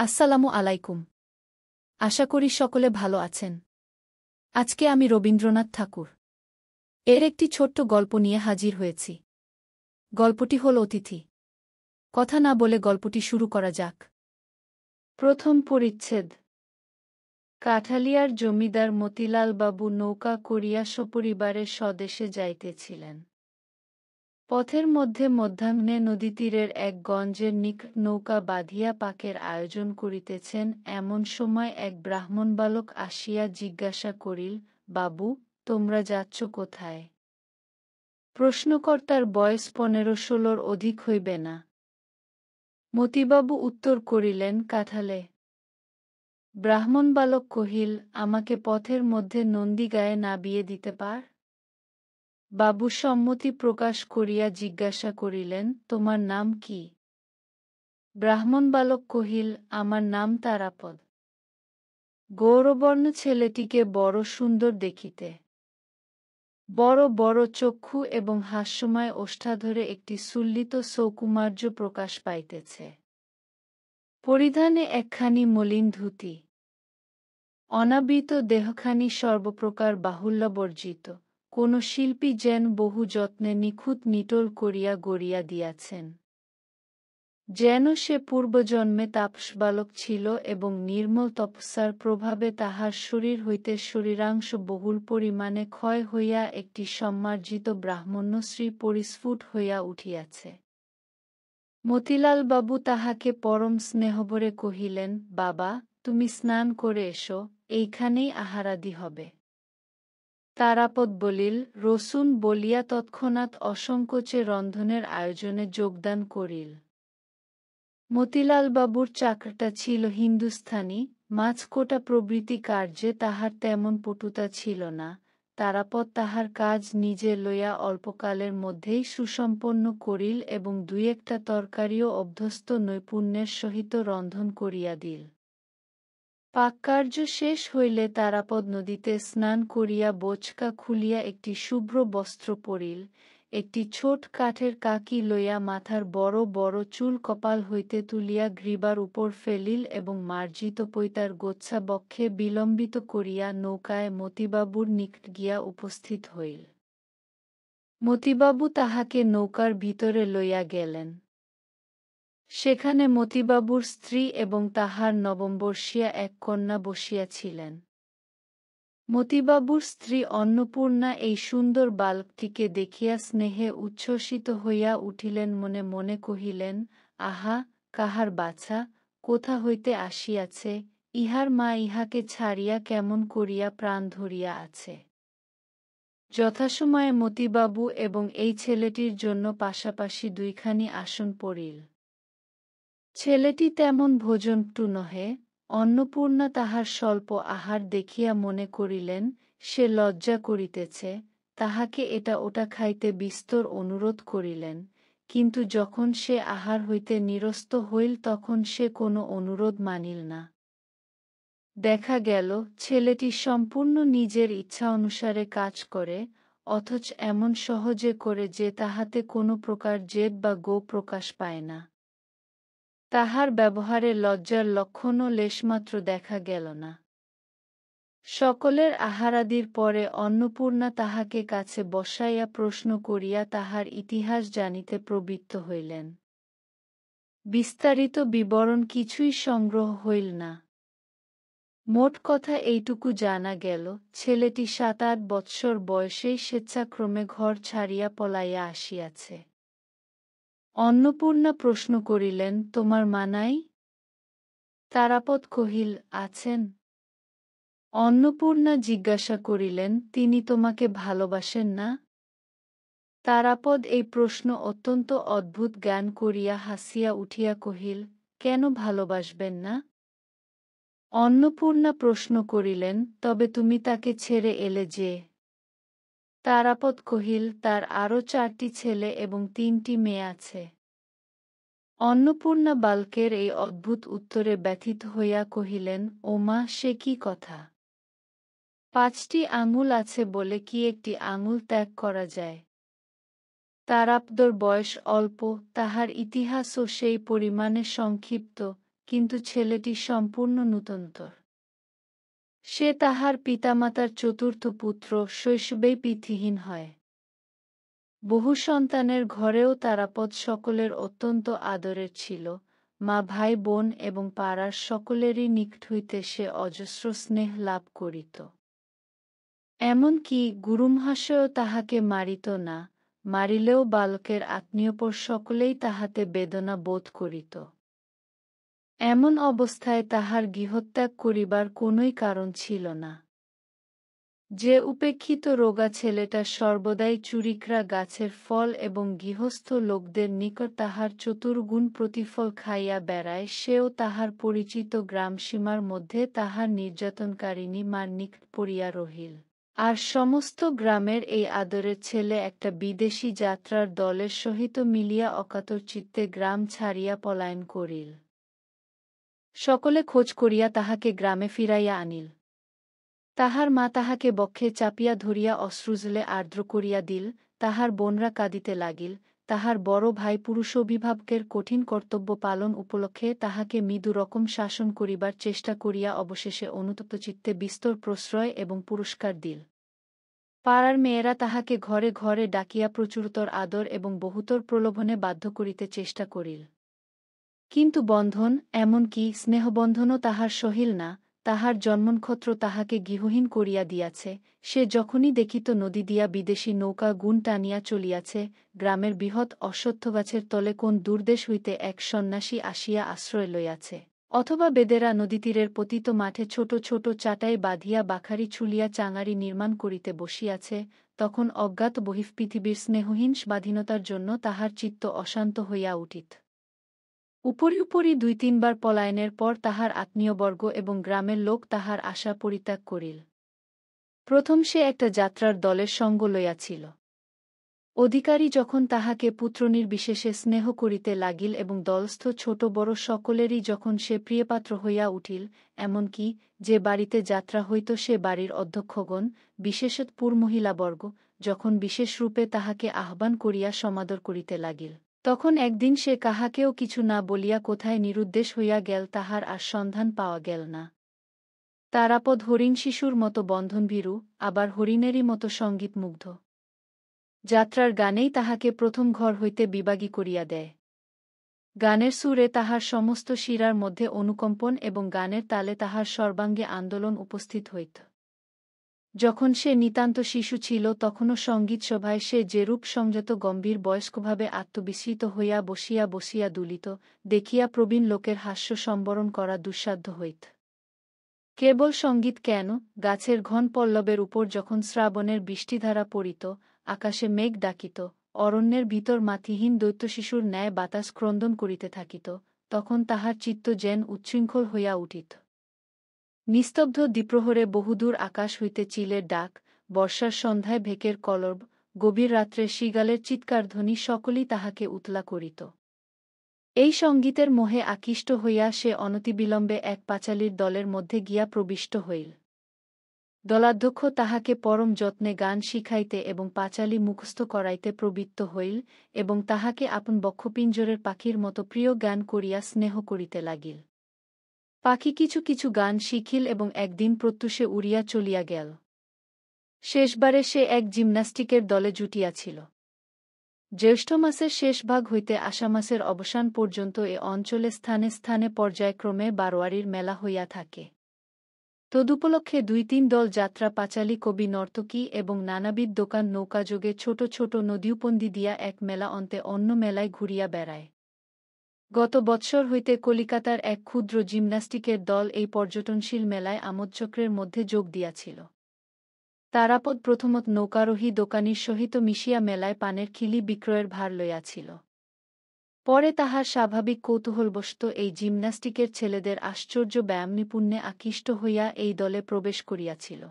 আসসালামু আলাইকুম। আশা করি সকলে ভালো আছেন। আজকে আমি রবীন্দ্রনাথ ঠাকুর এর একটি ছোট্ট গল্প নিয়ে হাজির হয়েছি। গল্পটি হল অতিথি। কথা না বলে গল্পটি শুরু করা যাক। প্রথম পরিচ্ছেদ। কাঠালিয়ার জমিদার মতিলাল বাবু নৌকা করিয়া সপরিবারে স্বদেশে যাইতেছিলেন। পথের মধ্যে মধ্যাহ্নে নদীতীরের এক গঞ্জের নিকট নৌকা বাঁধিয়া পাকের আয়োজন করিতেছেন, এমন সময় এক ব্রাহ্মণ বালক আসিয়া জিজ্ঞাসা করিল, বাবু, তোমরা যাচ্ছ কোথায়? প্রশ্নকর্তার বয়স 15-16 অধিক হইবে না। মতিবাবু উত্তর করিলেন, কাঠালে। ব্রাহ্মণ বালক কহিল, আমাকে পথের মধ্যে নন্দীগায়ে নামিয়ে দিতে পার? বাবু সম্মতি প্রকাশ করিয়া জিজ্ঞাসা করিলেন, তোমার নাম কি? ব্রাহ্মণ বালক কহিল, আমার নাম তারাপদ। গৌরবর্ণ ছেলেটিকে বড় সুন্দর দেখিতে। বড় বড় চক্ষু এবং হাস্যময় ওষ্ঠাধরে একটি সুললিত সৌকুমার্য প্রকাশ পাইতেছে। পরিধানে একখানি মলিন ধুতি। অনাবৃত দেহখানি সর্বপ্রকার বাহুল্যবর্জিত। কোন শিল্পী যেন বহু যত্নে নিখুঁত নিটোল করিয়া গড়িয়া দিয়াছেন। যেন সে পূর্বজন্মে তাপসবালক ছিল এবং নির্মল তপস্যার প্রভাবে তাহার শরীর হইতে শরীরাংশ বহুল পরিমাণে ক্ষয় হইয়া একটি সম্মার্জিত ব্রাহ্মণ্যশ্রী পরিস্ফুট হইয়া উঠিয়াছে। মতিলালবাবু তাহাকে পরম স্নেহভরে কহিলেন, বাবা, তুমি স্নান করে এসো, এইখানেই আহারাদি হবে। তারাপদ বলিল, রসুন বলিয়া তৎক্ষণাৎ অসংকোচে রন্ধনের আয়োজনে যোগদান করিল। মতিলালবাবুর চাকরাটা ছিল হিন্দুস্থানি, মাছ কোটা প্রভৃতি কার্যে তাহার তেমন পটুতা ছিল না। তারাপদ তাহার কাজ নিজে লইয়া অল্পকালের মধ্যেই সুসম্পন্ন করিল এবং দুই একটা তরকারিও অভ্যস্ত নৈপুণ্যের সহিত রন্ধন করিয়া দিল। পাককার্য শেষ হইলে তারাপদ নদীতে স্নান করিয়া বোঁচকা খুলিয়া একটি শুভ্র বস্ত্র পরিল, একটি ছোট কাঠের কাকি লইয়া মাথার বড় বড় চুল কপাল হইতে তুলিয়া গ্রীবার উপর ফেলিল এবং মার্জিত পৈতার গোচ্ছা বক্ষে বিলম্বিত করিয়া নৌকায় মতিবাবুর নিকট গিয়া উপস্থিত হইল। মতিবাবু তাহাকে নৌকার ভিতরে লইয়া গেলেন। সেখানে মতিবাবুর স্ত্রী এবং তাহার নবমবর্ষীয়া এক কন্যা বসিয়াছিলেন। মতিবাবুর স্ত্রী অন্নপূর্ণা এই সুন্দর বালকটিকে দেখিয়া স্নেহে উচ্ছ্বসিত হইয়া উঠিলেন, মনে মনে কহিলেন, আহা, কাহার বাছা, কোথা হইতে আসিয়াছে, ইহার মা ইহাকে ছাড়িয়া কেমন করিয়া প্রাণ ধরিয়া আছে। যথাসময়ে মতিবাবু এবং এই ছেলেটির জন্য পাশাপাশি দুইখানি আসন পড়িল। ছেলেটি তেমন ভোজনটু নহে। অন্নপূর্ণা তাহার স্বল্প আহার দেখিয়া মনে করিলেন, সে লজ্জা করিতেছে, তাহাকে এটা ওটা খাইতে বিস্তর অনুরোধ করিলেন, কিন্তু যখন সে আহার হইতে নিরস্ত হইল তখন সে কোনো অনুরোধ মানিল না। দেখা গেল, ছেলেটি সম্পূর্ণ নিজের ইচ্ছা অনুসারে কাজ করে, অথচ এমন সহজে করে যে তাহাতে কোনো প্রকার জেদ বা গোঁ প্রকাশ পায় না। তাহার ব্যবহারে লজ্জার লক্ষণও লেশমাত্র দেখা গেল না। সকলের আহারাদির পরে অন্নপূর্ণা তাহাকে কাছে বসাইয়া প্রশ্ন করিয়া তাহার ইতিহাস জানিতে প্রবৃত্ত হইলেন। বিস্তারিত বিবরণ কিছুই সংগ্রহ হইল না। মোট কথা এইটুকু জানা গেল, ছেলেটি 7-8 বৎসর বয়সেই স্বেচ্ছাক্রমে ঘর ছাড়িয়া পলাইয়া আসিয়াছে। অন্নপূর্ণা প্রশ্ন করিলেন, তোমার মা নাই? তারাপদ কহিল, আছেন। অন্নপূর্ণা জিজ্ঞাসা করিলেন, তিনি তোমাকে ভালোবাসেন না? তারাপদ এই প্রশ্ন অত্যন্ত অদ্ভুত জ্ঞান করিয়া হাসিয়া উঠিয়া কহিল, কেন ভালোবাসবেন না? অন্নপূর্ণা প্রশ্ন করিলেন, তবে তুমি তাকে ছেড়ে এলে যে? তারাপদ কহিল, তার আরও 4টি ছেলে এবং 3টি মেয়ে আছে। অন্নপূর্ণা বালকের এই অদ্ভুত উত্তরে ব্যথিত হইয়া কহিলেন, ওমা, সে কি কথা! 5টি আঙুল আছে বলে কি একটি আঙুল ত্যাগ করা যায়? তারাপদর বয়স অল্প, তাহার ইতিহাসও সেই পরিমাণে সংক্ষিপ্ত, কিন্তু ছেলেটি সম্পূর্ণ নূতনতর। সে তাহার পিতামাতার চতুর্থ পুত্র, শৈশবেই পিতৃহীন হয়। বহু সন্তানের ঘরেও তারাপদ সকলের অত্যন্ত আদরের ছিল। মা, ভাই, বোন এবং পাড়ার সকলেরই নিকট হইতে সে অজস্র স্নেহ লাভ করিত। এমন-কি গুরুমহাশয়ও তাহাকে মারিত না, মারিলেও বালকের আত্মীয়পর সকলেই তাহাতে বেদনা বোধ করিত। এমন অবস্থায় তাহার গৃহত্যাগ করিবার কোনই কারণ ছিল না। যে উপেক্ষিত রোগা ছেলেটা সর্বদাই চুরিকরা গাছের ফল এবং গৃহস্থ লোকদের নিকট তাহার চতুর্গুণ প্রতিফল খাইয়া বেড়ায়, সেও তাহার পরিচিত গ্রামসীমার মধ্যে তাহার নির্যাতনকারিণী মার নিকট পড়িয়া রহিল। আর সমস্ত গ্রামের এই আদরের ছেলে একটা বিদেশী যাত্রার দলের সহিত মিলিয়া অকাতর চিত্তে গ্রাম ছাড়িয়া পলায়ন করিল। সকলে খোঁজ করিয়া তাহাকে গ্রামে ফিরাইয়া আনিল। তাহার মা তাহাকে বক্ষে চাপিয়া ধরিয়া অশ্রুজলে আর্দ্র করিয়া দিল, তাহার বোনরা কাঁদিতে লাগিল। তাহার বড় ভাই পুরুষাভিভাবকের কঠিন কর্তব্য পালন উপলক্ষে তাহাকে মৃদু রকম শাসন করিবার চেষ্টা করিয়া অবশেষে অনুতপ্ত চিত্তে বিস্তর প্রশ্রয় এবং পুরস্কার দিল। পাড়ার মেয়েরা তাহাকে ঘরে ঘরে ডাকিয়া প্রচুরতর আদর এবং বহুতর প্রলোভনে বাধ্য করিতে চেষ্টা করিল। কিন্তু বন্ধন, এমন-কি স্নেহবন্ধনও তাহার সহিল না। তাহার জন্মনক্ষত্র তাহাকে গৃহহীন করিয়া দিয়াছে। সে যখনই দেখিত নদী দিয়া বিদেশী নৌকা গুণ টানিয়া চলিয়াছে, গ্রামের বৃহৎ অশ্বত্থগাছের তলে কোন দূরদেশ হইতে এক সন্ন্যাসী আসিয়া আশ্রয় লইয়াছে, অথবা বেদেরা নদীতীরের পতিত মাঠে ছোট ছোট চাটাই বাঁধিয়া বাখারি ছুলিয়া চাঙারি নির্মাণ করিতে বসিয়াছে, তখন অজ্ঞাত বহিঃপৃথিবীর স্নেহহীন স্বাধীনতার জন্য তাহার চিত্ত অশান্ত হইয়া উঠিত। উপরি উপরি ২-৩ বার পলায়নের পর তাহার আত্মীয়বর্গ এবং গ্রামের লোক তাহার আশা পরিত্যাগ করিল। প্রথম সে একটা যাত্রার দলের সঙ্গ লইয়াছিল। অধিকারী যখন তাহাকে পুত্রনির্বিশেষে স্নেহ করিতে লাগিল এবং দলস্থ ছোট বড় সকলেরই যখন সে প্রিয়পাত্র হইয়া উঠিল, এমন-কি যে বাড়িতে যাত্রা হইত সে বাড়ির অধ্যক্ষগণ, বিশেষত পুরমহিলাবর্গ, যখন বিশেষরূপে তাহাকে আহ্বান করিয়া সমাদর করিতে লাগিল, তখন একদিন সে কাহাকেও কিছু না বলিয়া কোথায় নিরুদ্দেশ হইয়া গেল তাহার আর সন্ধান পাওয়া গেল না। তারাপদ হরিণ শিশুর মতো বন্ধনভীরু, আবার হরিণেরই মতো সঙ্গীতমুগ্ধ। যাত্রার গানেই তাহাকে প্রথম ঘর হইতে বিবাগী করিয়া দেয়। গানের সুরে তাহার সমস্ত শিরার মধ্যে অনুকম্পন এবং গানের তালে তাহার সর্বাঙ্গে আন্দোলন উপস্থিত হইত। যখন সে নিতান্ত শিশু ছিল তখনও সঙ্গীত সভায় সে যেরূপ সংযত গম্ভীর বয়স্কভাবে আত্মবিস্মৃত হইয়া বসিয়া বসিয়া দুলিত, দেখিয়া প্রবীণ লোকের হাস্য সম্বরণ করা দুঃসাধ্য হইত। কেবল সঙ্গীত কেন, গাছের ঘন পল্লবের উপর যখন শ্রাবণের বৃষ্টিধারা পড়িত, আকাশে মেঘ ডাকিত, অরণ্যের ভিতর মাতৃহীন দৈত্যশিশুর ন্যায় বাতাস ক্রন্দন করিতে থাকিত, তখন তাহার চিত্ত যেন উচ্ছৃঙ্খল হইয়া উঠিত। নিস্তব্ধ দ্বিপ্রহরে বহুদূর আকাশ হইতে চিলের ডাক, বর্ষার সন্ধ্যায় ভেকের কলরব, গভীর রাত্রে শৃগালের চিৎকারধ্বনি সকলই তাহাকে উতলা করিত। এই সঙ্গীতের মোহে আকৃষ্ট হইয়া সে অনতিবিলম্বে এক পাঁচালীর দলের মধ্যে গিয়া প্রবিষ্ট হইল। দলাধ্যক্ষ তাহাকে পরম যত্নে গান শিখাইতে এবং পাঁচালী মুখস্থ করাইতে প্রবৃত্ত হইল এবং তাহাকে আপন বক্ষপিঞ্জরের পাখির মতো প্রিয় গান করিয়া স্নেহ করিতে লাগিল। পাখি কিছু কিছু গান শিখিল এবং একদিন প্রত্যুষে উড়িয়া চলিয়া গেল। শেষবারে সে এক জিমন্যাস্টিকের দলে জুটিয়াছিল। জ্যৈষ্ঠ মাসের শেষ ভাগ হইতে আষাঢ় মাসের অবসান পর্যন্ত এ অঞ্চলে স্থানে স্থানে পর্যায়ক্রমে বারোয়ারির মেলা হইয়া থাকে। তদুপলক্ষে ২-৩ দল যাত্রা পাঁচালী কবি নর্তকী এবং নানাবিধ দোকান নৌকাযোগে ছোট ছোট নদীউপন্দি দিয়া এক মেলা অন্তে অন্য মেলায় ঘুরিয়া বেড়ায়। গত বৎসর হইতে কলিকাতার এক ক্ষুদ্র জিমন্যাস্টিকের দল এই পর্যটনশীল মেলায় আমোদচক্রের মধ্যে যোগ দিয়াছিল। তারাপদ প্রথমত নৌকারোহী দোকানির সহিত মিশিয়া মেলায় পানের খিলি বিক্রয়ের ভার লইয়াছিল। পরে তাহার স্বাভাবিক কৌতূহলবশত এই জিমন্যাস্টিকের ছেলেদের আশ্চর্য ব্যায়ামনিপুণ্যে আকৃষ্ট হইয়া এই দলে প্রবেশ করিয়াছিল।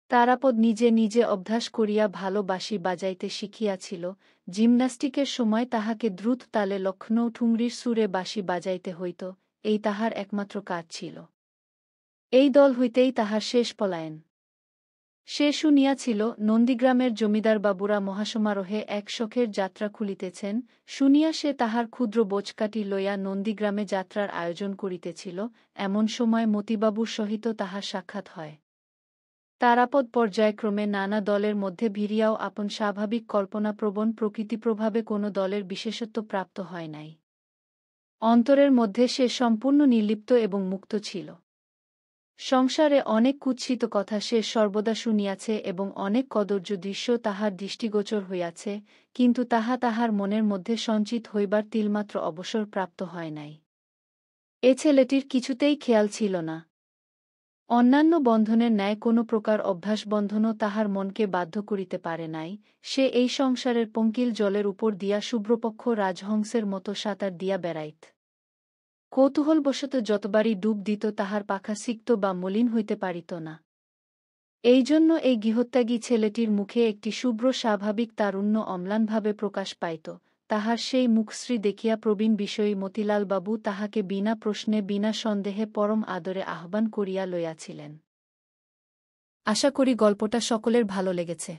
তারাপদ নিজে নিজে অভ্যাস করিয়া ভালো বাঁশি বাজাইতে শিখিয়াছিল। জিমন্যাস্টিকের সময় তাহাকে দ্রুত তালে লক্ষ্ণৌ ঠুংরির সুরে বাঁশি বাজাইতে হইত, এই তাহার একমাত্র কাজ ছিল। এই দল হইতেই তাহার শেষ পলায়ন। সে শুনিয়াছিল নন্দীগ্রামের জমিদারবাবুরা মহাসমারোহে এক শোকের যাত্রা খুলিতেছেন। শুনিয়া সে তাহার ক্ষুদ্র বোঝকাঠি লইয়া নন্দীগ্রামে যাত্রার আয়োজন করিতেছিল। এমন সময় মতিবাবুর সহিত তাহার সাক্ষাৎ হয়। তারাপদ পর্যায়ক্রমে নানা দলের মধ্যে ভিড়িয়াও আপন স্বাভাবিক কল্পনাপ্রবণ প্রকৃতিপ্রভাবে কোনো দলের বিশেষত্ব প্রাপ্ত হয় নাই। অন্তরের মধ্যে সে সম্পূর্ণ নির্লিপ্ত এবং মুক্ত ছিল। সংসারে অনেক কুৎসিত কথা সে সর্বদা শুনিয়াছে এবং অনেক কদর্য দৃশ্য তাহার দৃষ্টিগোচর হইয়াছে, কিন্তু তাহা তাহার মনের মধ্যে সঞ্চিত হইবার তিলমাত্র অবসর প্রাপ্ত হয় নাই। এ ছেলেটির কিছুতেই খেয়াল ছিল না। অন্যান্য বন্ধনের ন্যায় কোনো প্রকার অভ্যাসবন্ধনও তাহার মনকে বাধ্য করিতে পারে নাই। সে এই সংসারের পঙ্কিল জলের উপর দিয়া শুভ্রপক্ষ রাজহংসের মতো সাঁতার দিয়া বেড়াইত। কৌতূহলবশত যতবারই ডুব দিত তাহার পাখা সিক্ত বা মলিন হইতে পারিত না। এই জন্য এই গৃহত্যাগী ছেলেটির মুখে একটি শুভ্র স্বাভাবিক তারুণ্য অম্লানভাবে প্রকাশ পাইত। তাহার সেই মুখশ্রী দেখিয়া প্রবীণ বিষয়ী মতিলালবাবু তাহাকে বিনা প্রশ্নে বিনা সন্দেহে পরম আদরে আহ্বান করিয়া লইয়াছিলেন। আশা করি গল্পটা সকলের ভালো লেগেছে।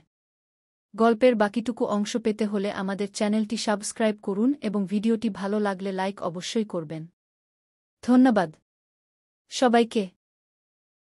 গল্পের বাকিটুকু অংশ পেতে হলে আমাদের চ্যানেলটি সাবস্ক্রাইব করুন এবং ভিডিওটি ভালো লাগলে লাইক অবশ্যই করবেন। ধন্যবাদ সবাইকে।